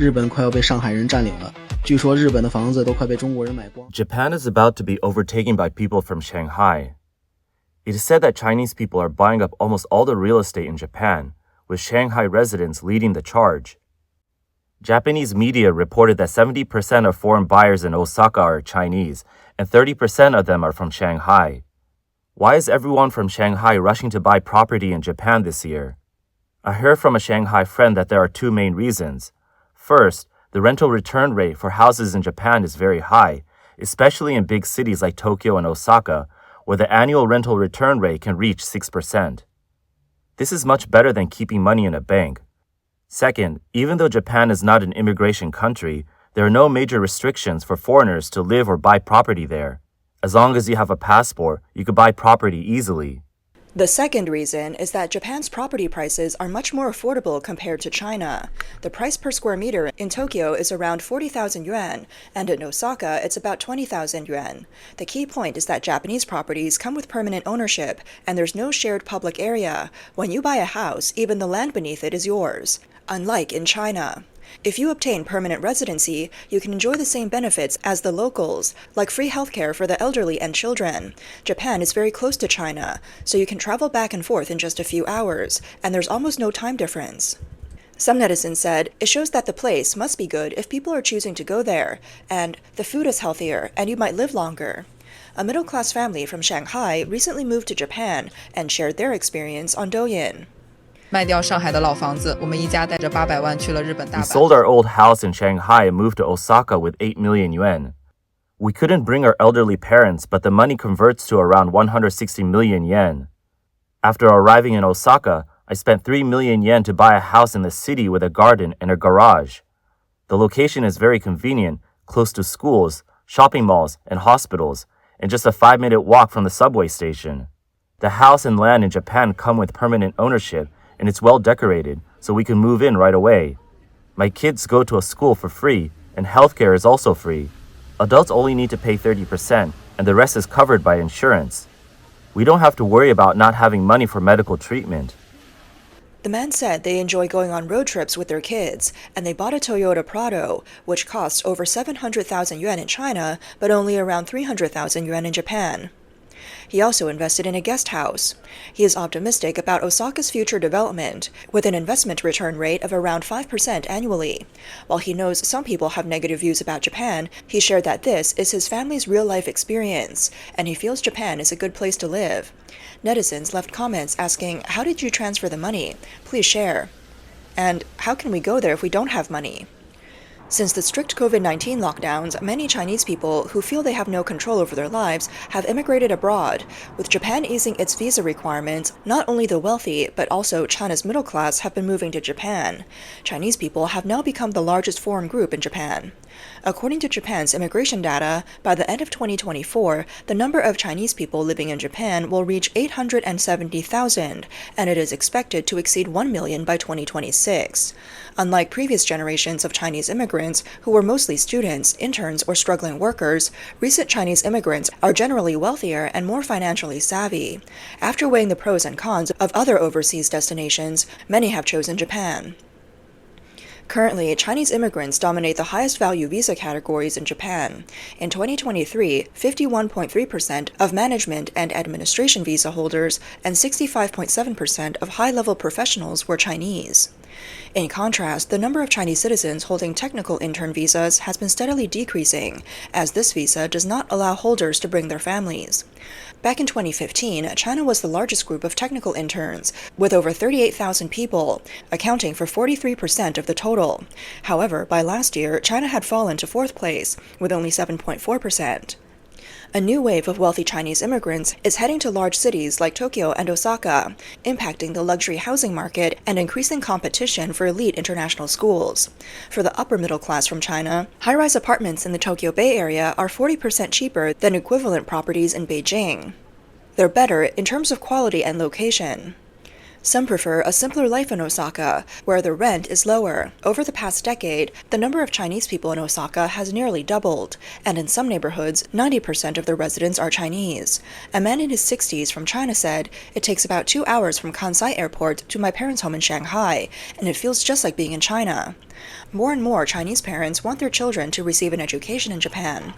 日本快要被上海人占领了，据说日本的房子都快被中国人买光。 Japan is about to be overtaken by people from Shanghai. It is said that Chinese people are buying up almost all the real estate in Japan, with Shanghai residents leading the charge. Japanese media reported that 70% of foreign buyers in Osaka are Chinese, and 30% of them are from Shanghai. Why is everyone from Shanghai rushing to buy property in Japan this year? I heard from a Shanghai friend that there are two main reasons. First, the rental return rate for houses in Japan is very high, especially in big cities like Tokyo and Osaka, where the annual rental return rate can reach 6%. This is much better than keeping money in a bank. Second, even though Japan is not an immigration country, there are no major restrictions for foreigners to live or buy property there. As long as you have a passport, you could buy property easily. The second reason is that Japan's property prices are much more affordable compared to China. The price per square meter in Tokyo is around 40,000 yuan, and in Osaka it's about 20,000 yuan. The key point is that Japanese properties come with permanent ownership, and there's no shared public area. When you buy a house, even the land beneath it is yours, unlike in China. If you obtain permanent residency, you can enjoy the same benefits as the locals, like free healthcare for the elderly and children. Japan is very close to China, so you can travel back and forth in just a few hours, and there's almost no time difference. Some netizens said, it shows that the place must be good if people are choosing to go there, and the food is healthier, and you might live longer. A middle-class family from Shanghai recently moved to Japan and shared their experience on Douyin. 卖掉上海的老房子，我们一家带着800万去了日本大 We 阪。 sold our old house in Shanghai and moved to Osaka with 8 million yuan. We couldn't bring our elderly parents, but the money converts to around 160 million yen. After arriving in Osaka, I spent 3 million yen to buy a house in the city with a garden and a garage. The location is very convenient, close to schools, shopping malls, and hospitals, and just a 5-minute walk from the subway station. The house and land in Japan come with permanent ownership, and it's well decorated, so we can move in right away. My kids go to a school for free, and healthcare is also free. Adults only need to pay 30%, and the rest is covered by insurance. We don't have to worry about not having money for medical treatment. The man said they enjoy going on road trips with their kids, and they bought a Toyota Prado, which costs over 700,000 yuan in China, but only around 300,000 yuan in Japan. He also invested in a guest house. He is optimistic about Osaka's future development, with an investment return rate of around 5% annually. While he knows some people have negative views about Japan, he shared that this is his family's real-life experience, and he feels Japan is a good place to live. Netizens left comments asking, "How did you transfer the money? Please share." And "How can we go there if we don't have money?" Since the strict COVID-19 lockdowns, many Chinese people who feel they have no control over their lives have immigrated abroad. With Japan easing its visa requirements, not only the wealthy, but also China's middle class have been moving to Japan. Chinese people have now become the largest foreign group in Japan. According to Japan's immigration data, by the end of 2024, the number of Chinese people living in Japan will reach 870,000, and it is expected to exceed 1 million by 2026. Unlike previous generations of Chinese immigrants, who were mostly students, interns, or struggling workers, recent Chinese immigrants are generally wealthier and more financially savvy. After weighing the pros and cons of other overseas destinations, many have chosen Japan. Currently, Chinese immigrants dominate the highest value visa categories in Japan. In 2023, 51.3% of management and administration visa holders and 65.7% of high-level professionals were Chinese. In contrast, the number of Chinese citizens holding technical intern visas has been steadily decreasing, as this visa does not allow holders to bring their families. Back in 2015, China was the largest group of technical interns, with over 38,000 people, accounting for 43% of the total. However, by last year, China had fallen to fourth place, with only 7.4%. A new wave of wealthy Chinese immigrants is heading to large cities like Tokyo and Osaka, impacting the luxury housing market and increasing competition for elite international schools. For the upper middle class from China, high-rise apartments in the Tokyo Bay Area are 40% cheaper than equivalent properties in Beijing. They're better in terms of quality and location. Some prefer a simpler life in Osaka, where the rent is lower. Over the past decade, the number of Chinese people in Osaka has nearly doubled, and in some neighborhoods, 90% of the residents are Chinese. A man in his 60s from China said, "It takes about 2 hours from Kansai Airport to my parents' home in Shanghai, and it feels just like being in China." More and more Chinese parents want their children to receive an education in Japan.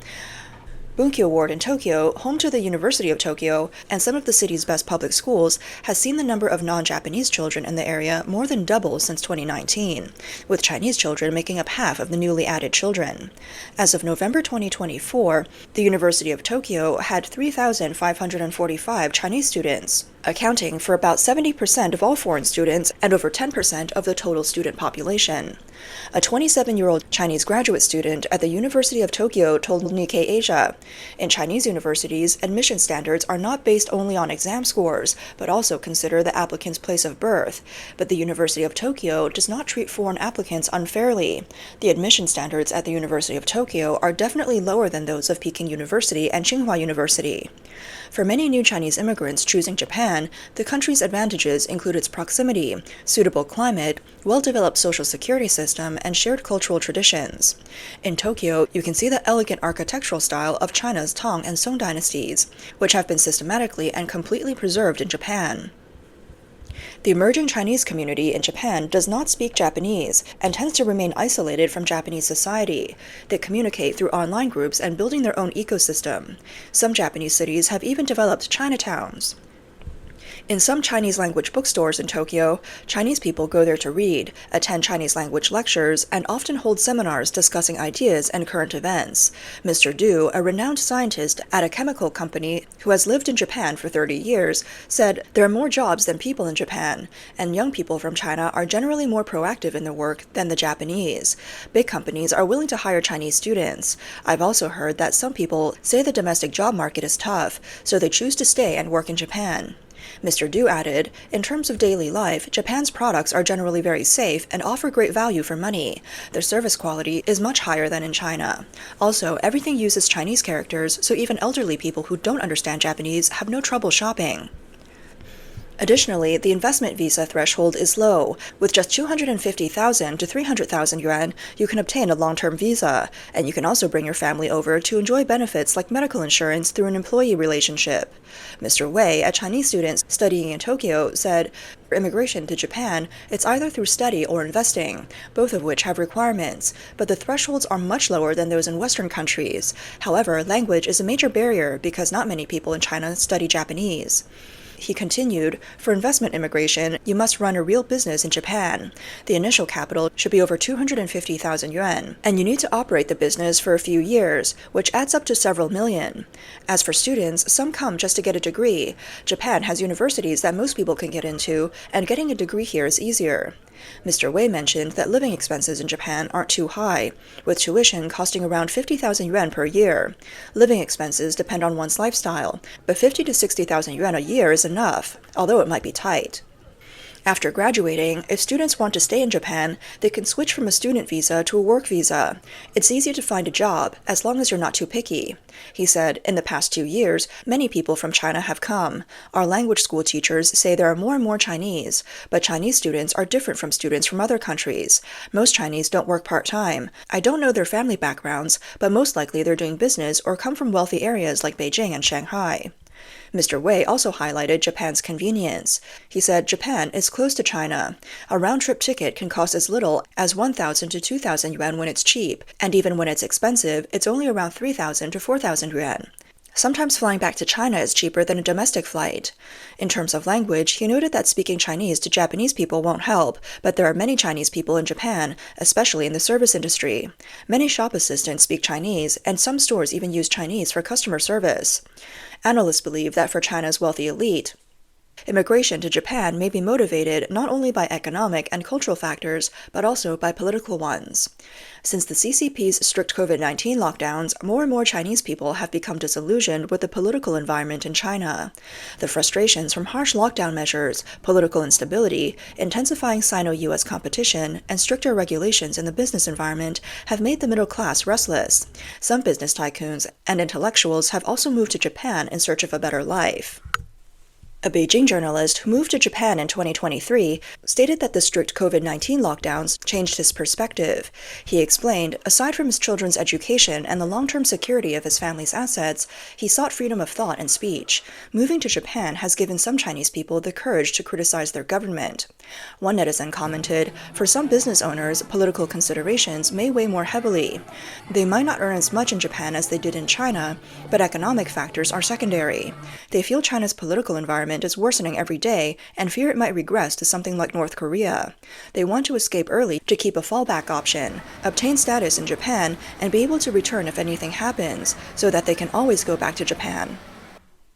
Bunkyo Ward in Tokyo, home to the University of Tokyo and some of the city's best public schools, has seen the number of non-Japanese children in the area more than double since 2019, with Chinese children making up half of the newly added children. As of November 2024, the University of Tokyo had 3,545 Chinese students, accounting for about 70% of all foreign students and over 10% of the total student population. A 27-year-old Chinese graduate student at the University of Tokyo told Nikkei Asia, "In Chinese universities, admission standards are not based only on exam scores, but also consider the applicant's place of birth. But the University of Tokyo does not treat foreign applicants unfairly. The admission standards at the University of Tokyo are definitely lower than those of Peking University and Tsinghua University." For many new Chinese immigrants choosing Japan, the country's advantages include its proximity, suitable climate, well-developed social security system, and shared cultural traditions. In Tokyo, you can see the elegant architectural style of China's Tang and Song dynasties, which have been systematically and completely preserved in Japan. The emerging Chinese community in Japan does not speak Japanese and tends to remain isolated from Japanese society. They communicate through online groups and building their own ecosystem. Some Japanese cities have even developed Chinatowns. In some Chinese-language bookstores in Tokyo, Chinese people go there to read, attend Chinese-language lectures, and often hold seminars discussing ideas and current events. Mr. Du, a renowned scientist at a chemical company who has lived in Japan for 30 years, said, "There are more jobs than people in Japan, and young people from China are generally more proactive in their work than the Japanese. Big companies are willing to hire Chinese students. I've also heard that some people say the domestic job market is tough, so they choose to stay and work in Japan." Mr. Du added, "In terms of daily life, Japan's products are generally very safe and offer great value for money. Their service quality is much higher than in China. Also, everything uses Chinese characters, so even elderly people who don't understand Japanese have no trouble shopping." Additionally, the investment visa threshold is low. With just 250,000 to 300,000 yuan, you can obtain a long-term visa, and you can also bring your family over to enjoy benefits like medical insurance through an employee relationship. Mr. Wei, a Chinese student studying in Tokyo, said, "For immigration to Japan, it's either through study or investing, both of which have requirements, but the thresholds are much lower than those in Western countries. However, language is a major barrier because not many people in China study Japanese." He continued, "For investment immigration, you must run a real business in Japan. The initial capital should be over 250,000 yuan, and you need to operate the business for a few years, which adds up to several million. As for students, some come just to get a degree. Japan has universities that most people can get into, and getting a degree here is easier." Mr. Wei mentioned that living expenses in Japan aren't too high, with tuition costing around 50,000 yuan per year. Living expenses depend on one's lifestyle, but 50 to 60,000 yuan a year is enough, although it might be tight. After graduating, if students want to stay in Japan, they can switch from a student visa to a work visa. It's easy to find a job, as long as you're not too picky. He said, "In the past 2 years, many people from China have come. Our language school teachers say there are more and more Chinese, but Chinese students are different from students from other countries. Most Chinese don't work part-time. I don't know their family backgrounds, but most likely they're doing business or come from wealthy areas like Beijing and Shanghai." Mr. Wei also highlighted Japan's convenience. He said Japan is close to China. A round-trip ticket can cost as little as 1,000 to 2,000 yuan when it's cheap, and even when it's expensive, it's only around 3,000 to 4,000 yuan. Sometimes flying back to China is cheaper than a domestic flight. In terms of language, he noted that speaking Chinese to Japanese people won't help, but there are many Chinese people in Japan, especially in the service industry. Many shop assistants speak Chinese, and some stores even use Chinese for customer service. Analysts believe that for China's wealthy elite, immigration to Japan may be motivated not only by economic and cultural factors, but also by political ones. Since the CCP's strict COVID-19 lockdowns, more and more Chinese people have become disillusioned with the political environment in China. The frustrations from harsh lockdown measures, political instability, intensifying Sino-US competition, and stricter regulations in the business environment have made the middle class restless. Some business tycoons and intellectuals have also moved to Japan in search of a better life. A Beijing journalist who moved to Japan in 2023 stated that the strict COVID-19 lockdowns changed his perspective. He explained, aside from his children's education and the long-term security of his family's assets, he sought freedom of thought and speech. Moving to Japan has given some Chinese people the courage to criticize their government. One netizen commented, for some business owners, political considerations may weigh more heavily. They might not earn as much in Japan as they did in China, but economic factors are secondary. They feel China's political environment is worsening every day and fear it might regress to something like North Korea. They want to escape early to keep a fallback option, obtain status in Japan, and be able to return if anything happens, so that they can always go back to Japan.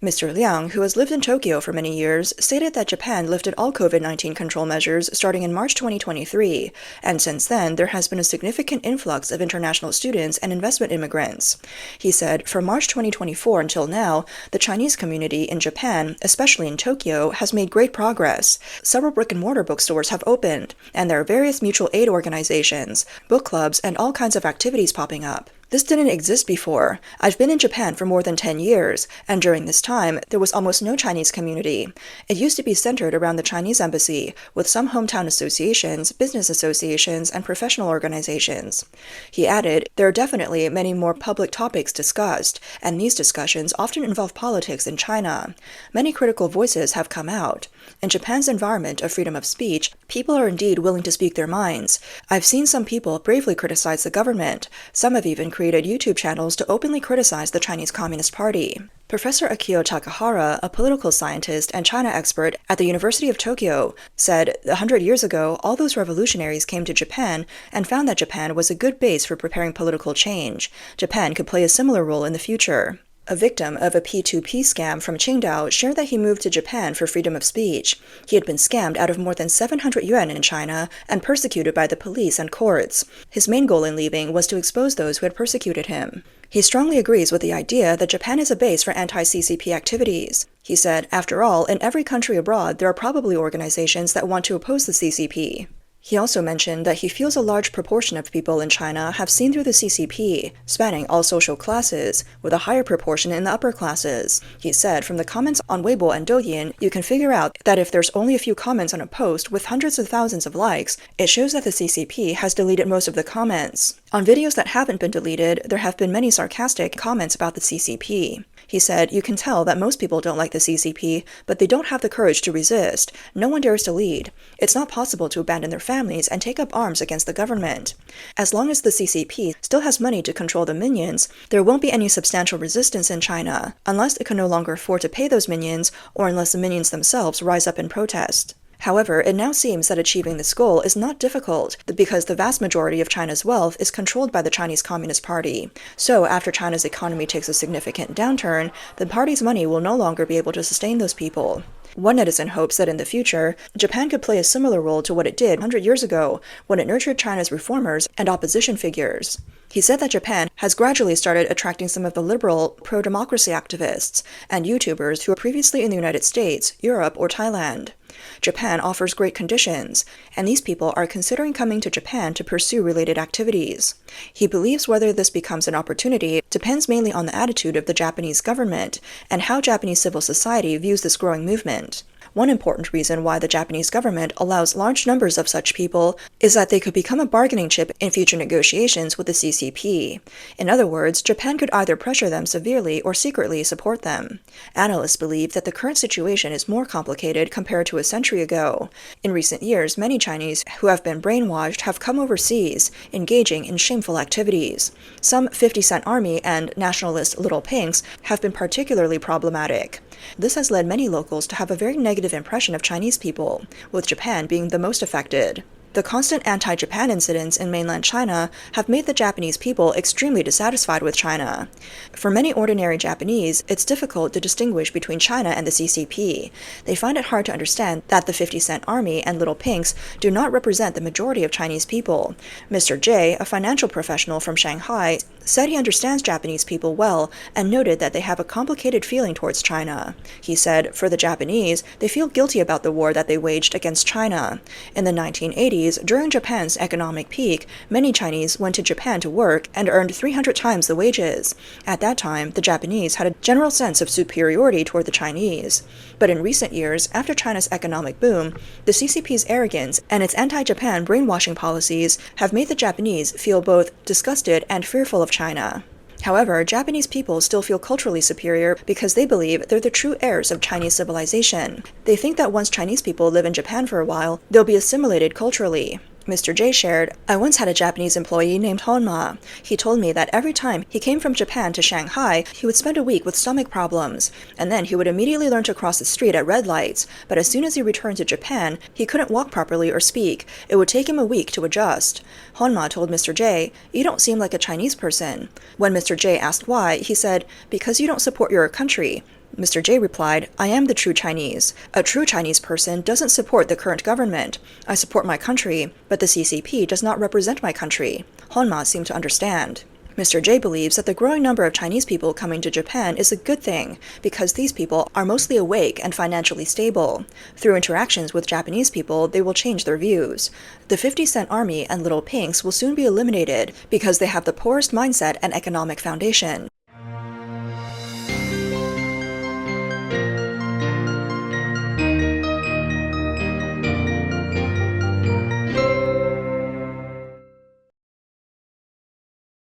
Mr. Liang, who has lived in Tokyo for many years, stated that Japan lifted all COVID-19 control measures starting in March 2023, and since then there has been a significant influx of international students and investment immigrants. He said, from March 2024 until now, the Chinese community in Japan, especially in Tokyo, has made great progress. Several brick-and-mortar bookstores have opened, and there are various mutual aid organizations, book clubs, and all kinds of activities popping up. This didn't exist before. I've been in Japan for more than 10 years, and during this time, there was almost no Chinese community. It used to be centered around the Chinese embassy, with some hometown associations, business associations, and professional organizations. He added, there are definitely many more public topics discussed, and these discussions often involve politics in China. Many critical voices have come out. In Japan's environment of freedom of speech, people are indeed willing to speak their minds. I've seen some people bravely criticize the government. Some have even created YouTube channels to openly criticize the Chinese Communist Party. Professor Akio Takahara, a political scientist and China expert at the University of Tokyo, said 100 years ago, all those revolutionaries came to Japan and found that Japan was a good base for preparing political change. Japan could play a similar role in the future. A victim of a P2P scam from Qingdao shared that he moved to Japan for freedom of speech. He had been scammed out of more than 700 yuan in China and persecuted by the police and courts. His main goal in leaving was to expose those who had persecuted him. He strongly agrees with the idea that Japan is a base for anti-CCP activities. He said, after all, in every country abroad, there are probably organizations that want to oppose the CCP. He also mentioned that he feels a large proportion of people in China have seen through the CCP, spanning all social classes, with a higher proportion in the upper classes. He said, from the comments on Weibo and Douyin, you can figure out that if there's only a few comments on a post with hundreds of thousands of likes, it shows that the CCP has deleted most of the comments. On videos that haven't been deleted, there have been many sarcastic comments about the CCP. He said, you can tell that most people don't like the CCP, but they don't have the courage to resist. No one dares to lead. It's not possible to abandon their families and take up arms against the government. As long as the CCP still has money to control the minions, there won't be any substantial resistance in China, unless it can no longer afford to pay those minions, or unless the minions themselves rise up in protest. However, it now seems that achieving this goal is not difficult because the vast majority of China's wealth is controlled by the Chinese Communist Party. So, after China's economy takes a significant downturn, the party's money will no longer be able to sustain those people. One netizen hopes that in the future, Japan could play a similar role to what it did 100 years ago when it nurtured China's reformers and opposition figures. He said that Japan has gradually started attracting some of the liberal, pro-democracy activists and YouTubers who were previously in the United States, Europe, or Thailand. Japan offers great conditions, and these people are considering coming to Japan to pursue related activities. He believes whether this becomes an opportunity depends mainly on the attitude of the Japanese government and how Japanese civil society views this growing movement. One important reason why the Japanese government allows large numbers of such people is that they could become a bargaining chip in future negotiations with the CCP. In other words, Japan could either pressure them severely or secretly support them. Analysts believe that the current situation is more complicated compared to a century ago. In recent years, many Chinese who have been brainwashed have come overseas, engaging in shameful activities. Some 50-cent army and nationalist little pinks have been particularly problematic. This has led many locals to have a very negative impression of Chinese people, with Japan being the most affected. The constant anti-Japan incidents in mainland China have made the Japanese people extremely dissatisfied with China. For many ordinary Japanese, it's difficult to distinguish between China and the CCP. They find it hard to understand that the 50-cent army and little pinks do not represent the majority of Chinese people. Mr. J, a financial professional from Shanghai, said he understands Japanese people well and noted that they have a complicated feeling towards China. He said, for the Japanese, they feel guilty about the war that they waged against China. In the 1980s, 1990s, during Japan's economic peak, many Chinese went to Japan to work and earned 300 times the wages. At that time, the Japanese had a general sense of superiority toward the Chinese. But in recent years, after China's economic boom, the CCP's arrogance and its anti-Japan brainwashing policies have made the Japanese feel both disgusted and fearful of China. However, Japanese people still feel culturally superior because they believe they're the true heirs of Chinese civilization. They think that once Chinese people live in Japan for a while, they'll be assimilated culturally. Mr. J shared, "I once had a Japanese employee named Honma. He told me that every time he came from Japan to Shanghai, he would spend a week with stomach problems, and then he would immediately learn to cross the street at red lights, but as soon as he returned to Japan, he couldn't walk properly or speak. It would take him a week to adjust." Honma told Mr. J, "You don't seem like a Chinese person." When Mr. J asked why, he said, "Because you don't support your country." Mr. J replied, "I am the true Chinese. A true Chinese person doesn't support the current government. I support my country, but the CCP does not represent my country." Honma seemed to understand. Mr. J believes that the growing number of Chinese people coming to Japan is a good thing, because these people are mostly awake and financially stable. Through interactions with Japanese people, they will change their views. The 50-cent army and little pinks will soon be eliminated because they have the poorest mindset and economic foundation.